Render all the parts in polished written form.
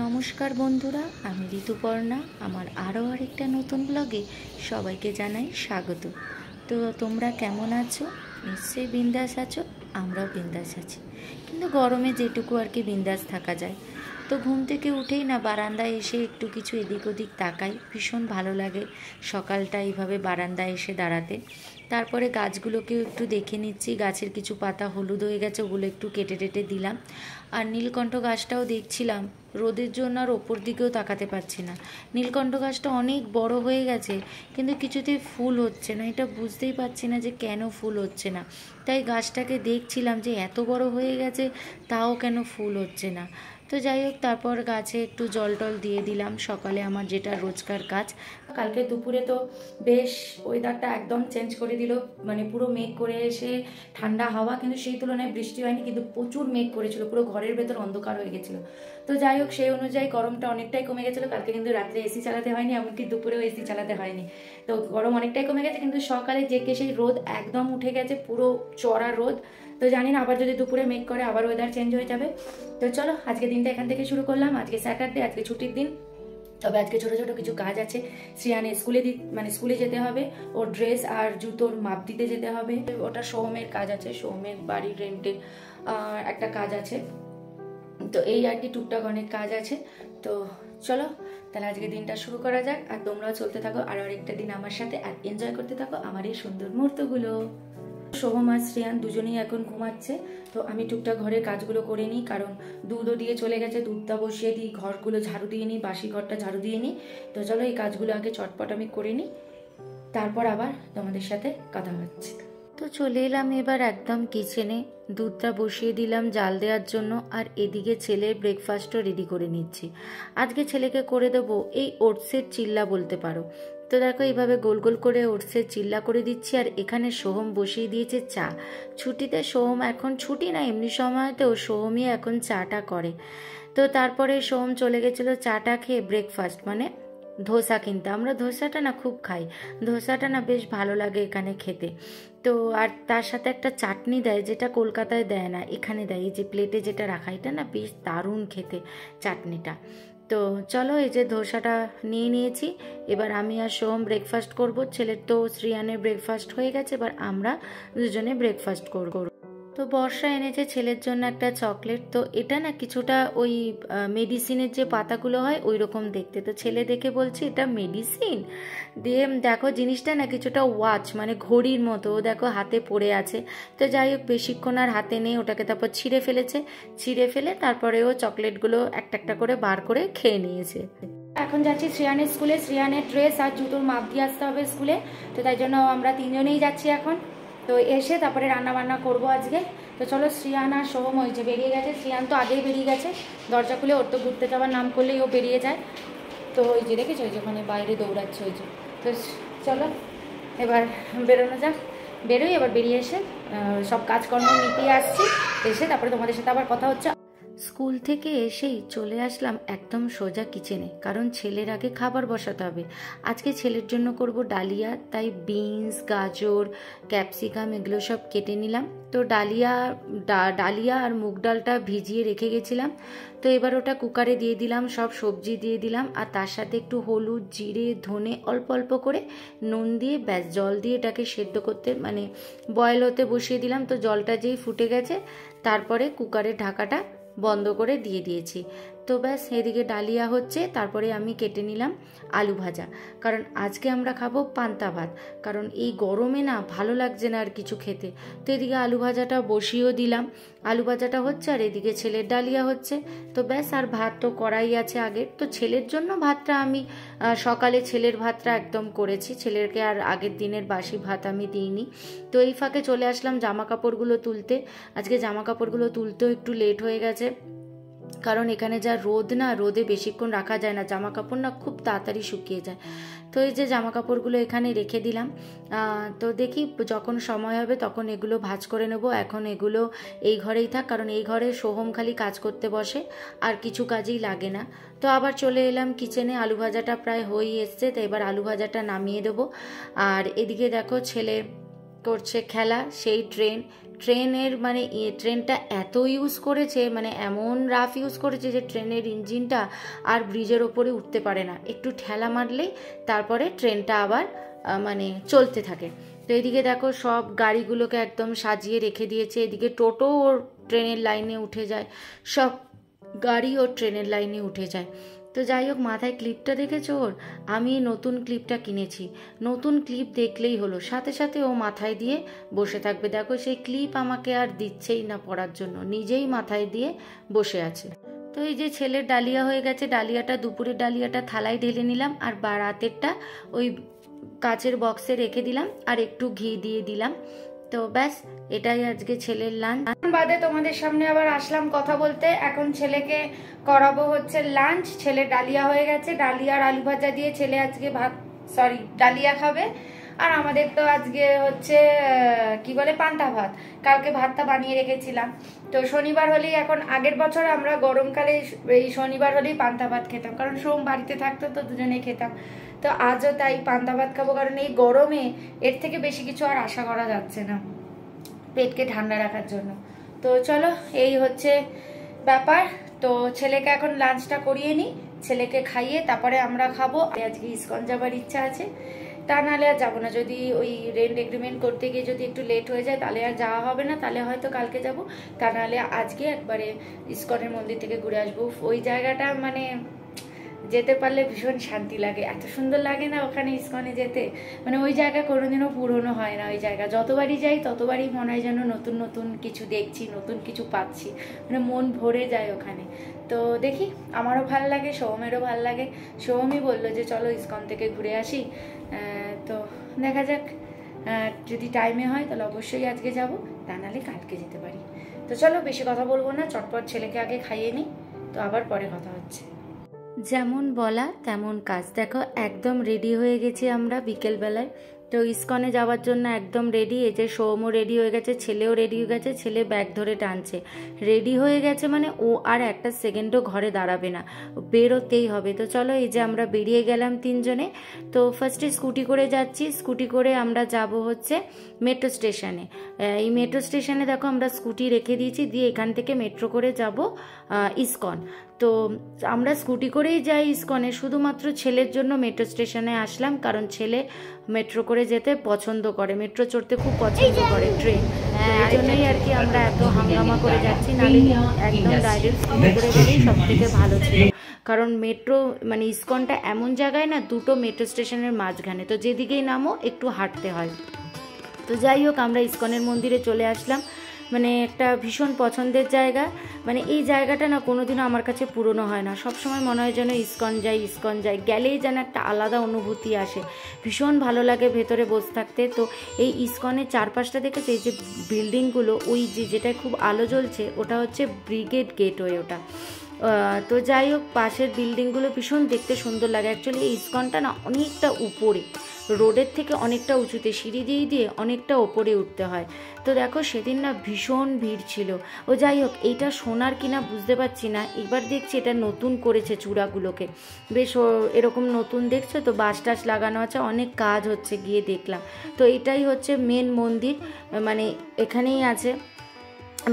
নমস্কার বন্ধুরা, আমি ঋতুপর্ণা। আমার আরও আরেকটা নতুন ব্লগে সবাইকে জানাই স্বাগত। তো তোমরা কেমন আছো? নিশ্চয়ই বিন্দাস আছো। আমরাও বিন্দাস আছি, কিন্তু গরমে যেটুকু আর কি বিন্দাস থাকা যায়। তো ঘুম থেকে উঠেই না বারান্দায় এসে একটু কিছু এদিক ওদিক তাকাই, ভীষণ ভালো লাগে সকালটা এইভাবে বারান্দায় এসে দাঁড়াতে। তারপরে গাছগুলোকেও একটু দেখে নিচ্ছি, গাছের কিছু পাতা হলুদ হয়ে গেছে, ওগুলো একটু কেটে টেটে দিলাম। আর নীলকণ্ঠ গাছটাও দেখছিলাম, রোদের জন্য আর ওপর দিকেও তাকাতে পারছি না। নীলকণ্ঠ গাছটা অনেক বড় হয়ে গেছে, কিন্তু কিছুতেই ফুল হচ্ছে না। এটা বুঝতেই পারছি না যে কেন ফুল হচ্ছে না। তাই গাছটাকে দেখছিলাম যে এত বড় হয়ে গেছে, তাও কেন ফুল হচ্ছে না। তো যাই হোক, তারপর গাছে একটু জল টল দিয়ে দিলাম সকালে, আমার যেটা রোজকার কাজ। কালকে দুপুরে তো বেশ ওয়েদারটা একদম চেঞ্জ করে দিল, মানে পুরো মেঘ করে এসে ঠান্ডা হাওয়া, কিন্তু সেই তুলনায় বৃষ্টি হয়নি, কিন্তু প্রচুর মেঘ করেছিল, পুরো ঘরের ভেতর অন্ধকার হয়ে গেছিলো। তো যাই হোক, সেই অনুযায়ী গরমটা অনেকটাই কমে গেছিলো। কালকে কিন্তু রাত্রে এসি চালাতে হয়নি, এমনকি দুপুরেও এসি চালাতে হয়নি। তো গরম অনেকটাই কমে গেছে, কিন্তু সকালে যে সেই রোদ একদম উঠে গেছে, পুরো চড়া রোদ। তো জানি না আবার যদি দুপুরে মেঘ করে আবার ওয়েদার চেঞ্জ হয়ে যাবে। তো চলো, আজকে দিনটা এখান থেকে শুরু করলাম। আজকে স্যাটারডে, আজকে ছুটির দিন। তবে আজকে ছোটো ছোটো কিছু কাজ আছে। শ্রিয়ানে স্কুলে যেতে হবে, ওর ড্রেস আর জুতোর মাপ দিতে যেতে হবে। ওটা সোহমের কাজ আছে, সোহমের বাড়ির রেন্টের একটা কাজ আছে। তো এই আর কি টুকটাক অনেক কাজ আছে। তো চলো তাহলে আজকে দিনটা শুরু করা যাক, আর তোমরাও চলতে থাকো আরও আরেকটা দিন আমার সাথে, আর এনজয় করতে থাকো আমার এই সুন্দর মুহূর্তগুলো। সোহম আর শ্রেয়ান দুজনেই এখন ঘুমাচ্ছে। তো আমি টুকটাক ঘরের কাজগুলো করে নিই, কারণ দুধও দিয়ে চলে গেছে, দুধটা বসিয়ে দিই, ঘরগুলো ঝাড়ু দিয়ে নিই, বাসি ঘরটা ঝাড়ু দিয়ে নিই। তো চলো এই কাজগুলো আগে চটপট আমি করে নিই, তারপর আবার তোমাদের সাথে কথা হচ্ছে। তো চলে এলাম এবার একদম কিচেনে, দুধটা বসিয়ে দিলাম জাল দেওয়ার জন্য, আর এদিকে ছেলের ব্রেকফাস্টও রেডি করে নিচ্ছি। আজকে ছেলেকে করে দেবো এই ওটসের চিল্লা বলতে পারো। তো দেখো এইভাবে গোল গোল করে ওটসের চিল্লা করে দিচ্ছি, আর এখানে সোহম বসিয়ে দিয়েছে চা। ছুটিতে সোহম, এখন ছুটি না এমনি সময়তেও সোহমই এখন চাটা করে। তো তারপরে সোহম চলে গেছিলো চাটা খেয়ে ব্রেকফাস্ট মানে ধোসা কিনতে। আমরা ধোসাটা না খুব খাই, ধোসাটা না বেশ ভালো লাগে এখানে খেতে। তো আর তার সাথে একটা চাটনি দেয়, যেটা কলকাতায় দেয় না, এখানে দেয়। এই যে প্লেটে যেটা রাখা, এটা না বেশ দারুণ খেতে চাটনিটা। তো চলো, এই যে ধোসাটা নিয়ে নিয়েছি। এবার আমি আর সোহম ব্রেকফাস্ট করব। ছেলের তো শ্রিয়ানের ব্রেকফাস্ট হয়ে গেছে, এবার আমরা দুজনে ব্রেকফাস্ট করব। তো বর্ষা এনেছে ছেলের জন্য একটা চকলেট। তো এটা না কিছুটা ওই মেডিসিনের যে পাতাগুলো হয় ওই রকম দেখতে। তো ছেলে দেখে বলছে এটা মেডিসিন। দিয়ে দেখো জিনিসটা না কিছুটা ওয়াচ মানে ঘড়ির মতো, দেখো হাতে পড়ে আছে। তো যাই হোক, বেশিক্ষণ আর হাতে নেই, ওটাকে তারপর ছিঁড়ে ফেলেছে। ছিঁড়ে ফেলে তারপরে ও চকলেটগুলো একটা একটা করে বার করে খেয়ে নিয়েছে। এখন যাচ্ছি শ্রেয়ানের স্কুলে, শ্রেয়ানের ড্রেস আর জুতোর মাপ দিয়ে আসতে হবে স্কুলে। তো তাই জন্য আমরা তিনজনেই যাচ্ছি এখন। তো এসে তারপরে রান্না বান্না করবো আজকে। তো চলো, শ্রিয়ান আর সোহম ওই যে বেরিয়ে গেছে। শ্রিয়ান তো আগেই বেরিয়ে গেছে, দরজা খুলে, ওর তো ঘুরতে যাওয়ার নাম করলেই ও বেরিয়ে যায়। তো ওই যে দেখেছো, ওই যে ওখানে বাইরে দৌড়াচ্ছে ওই যে। তো চলো এবার বেরোনো যাক, বেরোই। এবার বেরিয়ে এসে সব কাজকর্ম মিটিয়ে আসছি, এসে তারপরে তোমাদের সাথে আবার কথা হচ্ছে। স্কুল থেকে এসেই চলে আসলাম একদম সোজা কিচেনে, কারণ ছেলের আগে খাবার বসাতে হবে। আজকে ছেলের জন্য করব ডালিয়া, তাই বিনস, গাজর, ক্যাপসিকাম এগুলো সব কেটে নিলাম। তো ডালিয়া আর মুগ ডালটা ভিজিয়ে রেখে গেছিলাম। তো এবার ওটা কুকারে দিয়ে দিলাম, সব সবজি দিয়ে দিলাম, আর তার সাথে একটু হলুদ, জিরে, ধনে অল্প অল্প করে নুন দিয়ে ব্যাস জল দিয়ে এটাকে সেদ্ধ করতে মানে বয়েল হতে বসিয়ে দিলাম। তো জলটা যেই ফুটে গেছে, তারপরে কুকারের ঢাকাটা বন্ধ করে দিয়ে দিয়েছি। তো ব্যাস এদিকে ডালিয়া হচ্ছে, তারপরে আমি কেটে নিলাম আলু ভাজা, কারণ আজকে আমরা খাবো পান্তা ভাত, কারণ এই গরমে না ভালো লাগছে না আর কিছু খেতে। তো এদিকে আলু ভাজাটা বসিয়েও দিলাম, আলু ভাজাটা হচ্ছে, আর এদিকে ছেলের ডালিয়া হচ্ছে। তো ব্যাস, আর ভাত তো করাই আছে আগের। তো ছেলের জন্য ভাতটা আমি সকালে ছেলের ভাতটা একদম করেছি, ছেলেরকে আর আগের দিনের বাসি ভাত আমি দিইনি। তো এই ফাঁকে চলে আসলাম জামা কাপড়গুলো তুলতে। আজকে জামা কাপড়গুলো তুলতেও একটু লেট হয়ে গেছে, কারণ এখানে যা রোদ না, রোদে বেশিক্ষণ রাখা যায় না, জামা কাপড় না খুব তাড়াতাড়ি শুকিয়ে যায়। তো এই যে জামা কাপড়গুলো এখানে রেখে দিলাম। তো দেখি যখন সময় হবে তখন এগুলো ভাঁজ করে নেব। এখন এগুলো এই ঘরেই থাক, কারণ এই ঘরে সোহম খালি কাজ করতে বসে, আর কিছু কাজেই লাগে না। তো আবার চলে এলাম কিচেনে, আলু ভাজাটা প্রায় হয়েই এসছে, তো এবার আলু ভাজাটা নামিয়ে দেবো। আর এদিকে দেখো ছেলে করছে খেলা, সেই ট্রেনের মানে ট্রেনটা এত ইউজ করেছে, মানে এমন রাফ ইউজ করেছে যে ট্রেনের ইঞ্জিনটা আর ব্রিজের ওপরে উঠতে পারে না, একটু ঠেলা মারলেই তারপরে ট্রেনটা আবার মানে চলতে থাকে। তো এদিকে দেখো সব গাড়িগুলোকে একদম সাজিয়ে রেখে দিয়েছে, এদিকে টোটো ওর ট্রেনের লাইনে উঠে যায়, সব গাড়ি ওর ট্রেনের লাইনে উঠে যায়। তো যাই হোক, মাথায় ক্লিপটা দেখেছো ওর? আমি নতুন ক্লিপটা কিনেছি, নতুন ক্লিপ দেখলেই হলো, সাথে সাথে ও মাথায় দিয়ে বসে থাকবে। দেখো সেই ক্লিপ আমাকে আর দিচ্ছেই না পরার জন্য, নিজেই মাথায় দিয়ে বসে আছে। তো এই যে ছেলের ডালিয়া হয়ে গেছে, ডালিয়াটা দুপুরের ডালিয়াটা থালায় ঢেলে নিলাম, আর রাতেরটা ওই কাচের বক্সে রেখে দিলাম, আর একটু ঘি দিয়ে দিলাম। তো ব্যাস, এটাই আজকে ছেলের লাঞ্চ। বাদে তোমাদের সামনে আবার আসলাম কথা বলতে। এখন ছেলেকে করাবো হচ্ছে লাঞ্চ। ছেলে ডালিয়া হয়ে গেছে, ডালিয়া আর আলু ভাজা দিয়ে ছেলে আজকে ডালিয়া খাবে। আর আমাদের তো আজকে হচ্ছে কি বলে পান্তা ভাত, কালকে ভাতটা বানিয়ে রেখেছিলাম। তো শনিবার হলেই, এখন আগের বছর আমরা গরমকালে এই শনিবার হলেই পান্তা ভাত খেতাম, কারণ সোম বাড়িতে থাকতো তো দুজনে খেতাম। তো আজও তাই পান্তা ভাত খাবো, কারণ এই গরমে এর থেকে বেশি কিছু আর আশা করা যাচ্ছে না পেটকে ঠান্ডা রাখার জন্য। তো চলো, এই হচ্ছে ব্যাপার। তো ছেলেকে এখন লাঞ্চটা করিয়ে নিই, ছেলেকে খাইয়ে তারপরে আমরা খাবো। আজকে ইসকন যাবার ইচ্ছা আছে, তা নাহলে আর যাবো না। যদি ওই রেন্ট এগ্রিমেন্ট করতে গিয়ে যদি একটু লেট হয়ে যায় তাহলে আর যাওয়া হবে না, তাহলে হয়তো কালকে যাব, তা নাহলে আজকে একবারে ইসকনের মন্দির থেকে ঘুরে আসবো। ওই জায়গাটা মানে যেতে পারলে ভীষণ শান্তি লাগে, এত সুন্দর লাগে না ওখানে ইসকনে যেতে। মানে ওই জায়গা কোনোদিনও পুরনো হয় না, ওই জায়গা যতবারই যাই ততবারই মনে হয় যেন নতুন নতুন কিছু দেখছি, নতুন কিছু পাচ্ছি, মানে মন ভরে যায় ওখানে। তো দেখি, আমারও ভাল লাগে, সৌমেরও ভাল লাগে। সৌমই বললো যে চলো ইসকন থেকে ঘুরে আসি। তো দেখা যাক, যদি টাইমে হয় তাহলে অবশ্যই আজকে যাব, তা নাহলে কালকে যেতে পারি। তো চলো, বেশি কথা বলবো না, চটপট ছেলেকে আগে খাইয়ে নিই, তো আবার পরে কথা হচ্ছে। যেমন বলা তেমন কাজ। দেখো একদম রেডি হয়ে গেছি আমরা বিকেলবেলায়, তো ইসকনে যাওয়ার জন্য একদম রেডি। এই যে সৌমও রেডি হয়ে গেছে, ছেলেও রেডি হয়ে গেছে, ছেলে ব্যাগ ধরে টানছে। রেডি হয়ে গেছে মানে ও আর একটা সেকেন্ডও ঘরে দাঁড়াবে না, বেরোতেই হবে। তো চলো, এই যে আমরা বেরিয়ে গেলাম তিনজনে। তো ফার্স্টে স্কুটি করে যাচ্ছি, স্কুটি করে আমরা যাব হচ্ছে মেট্রো স্টেশনে। এই মেট্রো স্টেশনে দেখো আমরা স্কুটি রেখে দিয়েছি, দিয়ে এখান থেকে মেট্রো করে যাব ইসকন। তো আমরা স্কুটি করেই যাই ইসকনে, শুধুমাত্র ছেলের জন্য মেট্রো স্টেশনে আসলাম, কারণ ছেলে মেট্রো করে যেতে পছন্দ করে, মেট্রো চড়তে খুব পছন্দ করে, ট্রেন। এই জন্যই আর কি আমরা এত হাঙ্গামা করে যাচ্ছি, নাহলে একদম ডাইরেক্ট স্কুটি করে গেলেই সব থেকে ভালো ছিল। কারণ মেট্রো মানে ইসকনটা এমন জায়গায় না, দুটো মেট্রো স্টেশনের মাঝখানে, তো যেদিকেই নামো একটু হাঁটতে হয়। তো যাই হোক, আমরা ইসকনের মন্দিরে চলে আসলাম। মানে একটা ভীষণ পছন্দের জায়গা, মানে এই জায়গাটা না কোনোদিনও আমার কাছে পুরনো হয় না, সবসময় মনে হয় যেন ইসকন যাই, ইসকন যাই, গেলেই যেন একটা আলাদা অনুভূতি আসে, ভীষণ ভালো লাগে ভেতরে বসে থাকতে। তো এই ইসকনের চারপাশটা দেখেছে, এই যে বিল্ডিংগুলো, ওই যেটা খুব আলো জ্বলছে ওটা হচ্ছে ব্রিগেড গেটওয়ে ওটা। তো যাই হোক, পাশের বিল্ডিংগুলো ভীষণ দেখতে সুন্দর লাগে। অ্যাকচুয়ালি এই ইসকনটা না অনেকটা উপরে, রোডের থেকে অনেকটা উঁচুতে, সিঁড়ি দিয়ে দিয়ে অনেকটা ওপরে উঠতে হয়। তো দেখো সেদিন না ভীষণ ভিড় ছিল। ও যাই হোক, এইটা সোনার কিনা বুঝতে পারছি না, এবার দেখছি এটা নতুন করেছে চূড়াগুলোকে, বেশ এরকম নতুন দেখছো তো, বাঁশ টাস লাগানো আছে, অনেক কাজ হচ্ছে, গিয়ে দেখলাম। তো এটাই হচ্ছে মেন মন্দির, মানে এখানেই আছে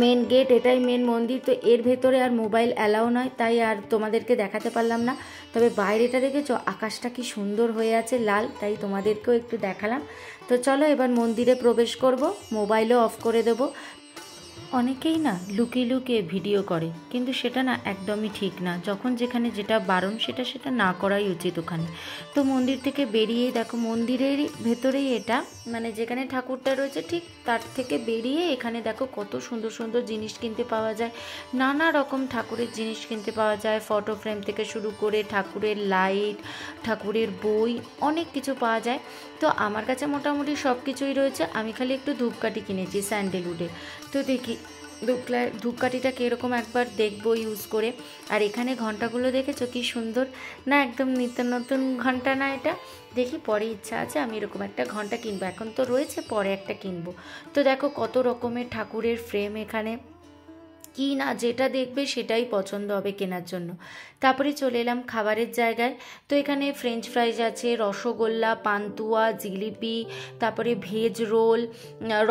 মেন গেট, এটাই মেন মন্দির। তো এর ভেতরে আর মোবাইল অ্যালাউ নয়, তাই আর তোমাদেরকে দেখাতে পারলাম না। তবে বাইরেটা দেখেছো, আকাশটা কি সুন্দর হয়ে আছে লাল, তাই তোমাদেরকেও একটু দেখালাম। তো চলো এবার মন্দিরে প্রবেশ করব, মোবাইলও অফ করে দেবো। অনেকেই না লুকিয়ে লুকিয়ে ভিডিও করে, কিন্তু সেটা না একদমই ঠিক না, যখন যেখানে যেটা বারণ সেটা না করাই উচিত ওখানে। তো মন্দির থেকে বেরিয়ে দেখো, মন্দিরের ভেতরেই এটা, মানে যেখানে ঠাকুরটা রয়েছে ঠিক তার থেকে বেরিয়ে এখানে দেখো কত সুন্দর সুন্দর জিনিস কিনতে পাওয়া যায়, নানা রকম ঠাকুরের জিনিস কিনতে পাওয়া যায়, ফটো ফ্রেম থেকে শুরু করে ঠাকুরের লাইট, ঠাকুরের বই, অনেক কিছু পাওয়া যায়। তো আমার কাছে মোটামুটি সব কিছুই রয়েছে, আমি খালি একটু ধূপকাঠি কিনেছি স্যান্ডেলউডের। তো দেখি ধূপকাঠিটা কীরকম একবার দেখবো ইউজ করে। আর এখানে ঘন্টাগুলো দেখেছো কি সুন্দর না, একদম নিত্য নতুন ঘন্টা না এটা। দেখি পরে ইচ্ছা আছে আমি এরকম একটা ঘন্টা কিনবো, এখন তো রয়েছে, পরে একটা কিনবো। তো দেখো কত রকমের ঠাকুরের ফ্রেম এখানে, কি না যেটা দেখবে সেটাই পছন্দ হবে কেনার জন্য। তারপরে চলে এলাম খাবারের জায়গায়। তো এখানে ফ্রেঞ্চ ফ্রাইজ আছে, রসগোল্লা, পান্তুয়া, জিলিপি, তারপরে ভেজ রোল,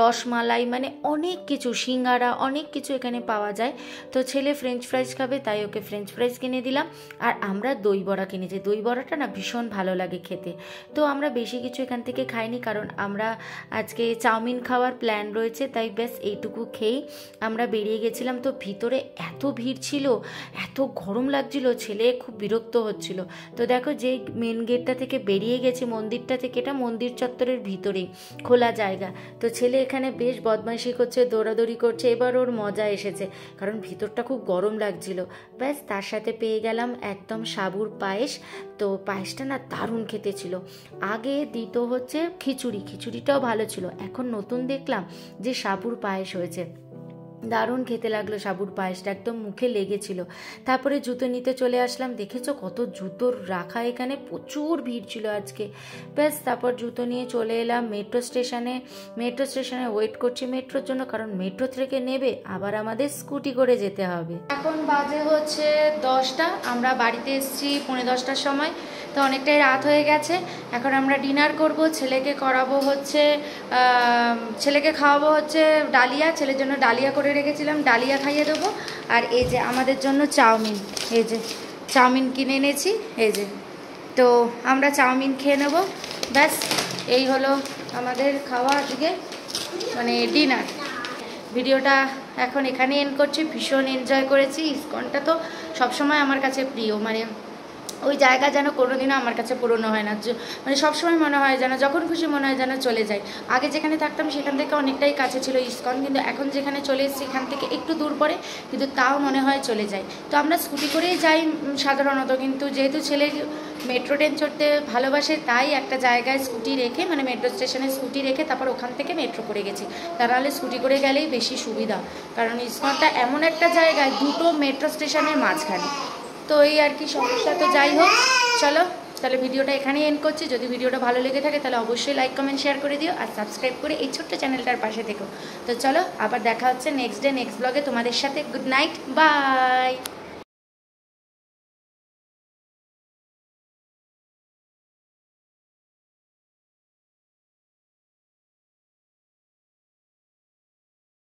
রসমালাই, মানে অনেক কিছু, সিঙ্গারা, অনেক কিছু এখানে পাওয়া যায়। তো ছেলে ফ্রেঞ্চ ফ্রাইজ খাবে, তাই ওকে ফ্রেঞ্চ ফ্রাইজ কিনে দিলাম। আর আমরা দই বড়া কিনেছি। দই বড়াটা না ভীষণ ভালো লাগে খেতে। তো আমরা বেশি কিছু এখান থেকে খাইনি, কারণ আমরা আজকে চাউমিন খাওয়ার প্ল্যান রয়েছে, তাই ব্যাস এইটুকু খেয়েই আমরা বেরিয়ে গেছিলাম। তো ভিতরে এত ভিড় ছিল, এত গরম লাগছিল, ছেলে খুব বিরক্ত হচ্ছিল। তো দেখো, যে মেন গেটটা থেকে বেরিয়ে গেছে মন্দিরটা থেকে, এটা মন্দির চত্বরের ভিতরেই খোলা জায়গা। তো ছেলে এখানে বেশ বদমাইশি করছে, দৌড়াদৌড়ি করছে, এবার ওর মজা এসেছে, কারণ ভিতরটা খুব গরম লাগছিল। ব্যাস তার সাথে পেয়ে গেলাম একদম সাবুর পায়েস। তো পায়েসটা না দারুণ খেতে ছিল। আগে দিত হচ্ছে খিচুড়ি, খিচুড়িটাও ভালো ছিল, এখন নতুন দেখলাম যে সাবুর পায়েস হয়েছে। দারুণ খেতে লাগলো সাবুর পায়েসটা, একদম মুখে লেগেছিল। তারপরে জুতো নিতে চলে আসলাম। দেখেছো কত জুতোর রাখা, এখানে প্রচুর ভিড় ছিল আজকে। ব্যাস তারপর জুতো নিয়ে চলে এলাম মেট্রো স্টেশনে। মেট্রো স্টেশনে ওয়েট করছি মেট্রোর জন্য, কারণ মেট্রো থেকে নেবে আবার আমাদের স্কুটি করে যেতে হবে। এখন বাজে হচ্ছে 10টা, আমরা বাড়িতে এসেছি 10:45টার সময়। তো অনেকটাই রাত হয়ে গেছে। এখন আমরা ডিনার করব। ছেলেকে করাবো হচ্ছে, ছেলেকে খাওয়াবো হচ্ছে ডালিয়া, ছেলের জন্য ডালিয়া করে রেখেছিলাম, ডালিয়া খাইয়ে দেবো। আর এই যে আমাদের জন্য চাউমিন, এই যে চাউমিন কিনে এনেছি, এই যে। তো আমরা চাউমিন খেয়ে নেবো। ব্যাস এই হলো আমাদের খাওয়া আজকে, মানে ডিনার। ভিডিওটা এখন এখানে এন্ড করছি। ভীষণ এনজয় করেছি। ইসকনটা তো সবসময় আমার কাছে প্রিয়, মানে ওই জায়গা যেন কোনোদিনও আমার কাছে পুরনো হয় না, মানে সবসময় মনে হয় যেন যখন খুশি মনে হয় যেন চলে যাই। আগে যেখানে থাকতাম সেখান থেকে অনেকটাই কাছে ছিল ইসকন, কিন্তু এখন যেখানে চলে এসেছি এখান থেকে একটু দূর পড়ে, কিন্তু তাও মনে হয় চলে যাই। তো আমরা স্কুটি করেই যাই সাধারণত, কিন্তু যেহেতু ছেলে মেট্রো ট্রেন চড়তে ভালোবাসে, তাই একটা জায়গায় স্কুটি রেখে, মানে মেট্রো স্টেশনে স্কুটি রেখে তারপর ওখান থেকে মেট্রো করে গেছি। তা নাহলে স্কুটি করে গেলেই বেশি সুবিধা, কারণ ইসকনটা এমন একটা জায়গায় দুটো মেট্রো স্টেশনের মাঝখানে। তো এই আর কি সমস্যা। তো যাই হোক, চলো তাহলে ভিডিওটা এখানেই এন্ড করছি। যদি ভিডিওটা ভালো লেগে থাকে তাহলে অবশ্যই লাইক কমেন্ট শেয়ার করে দিও, আর সাবস্ক্রাইব করে এই ছোট্ট চ্যানেলটার পাশে থেকো। তো চলো আবার দেখা হচ্ছে নেক্সট ডে নেক্সট ব্লগে তোমাদের সাথে। Good night, by.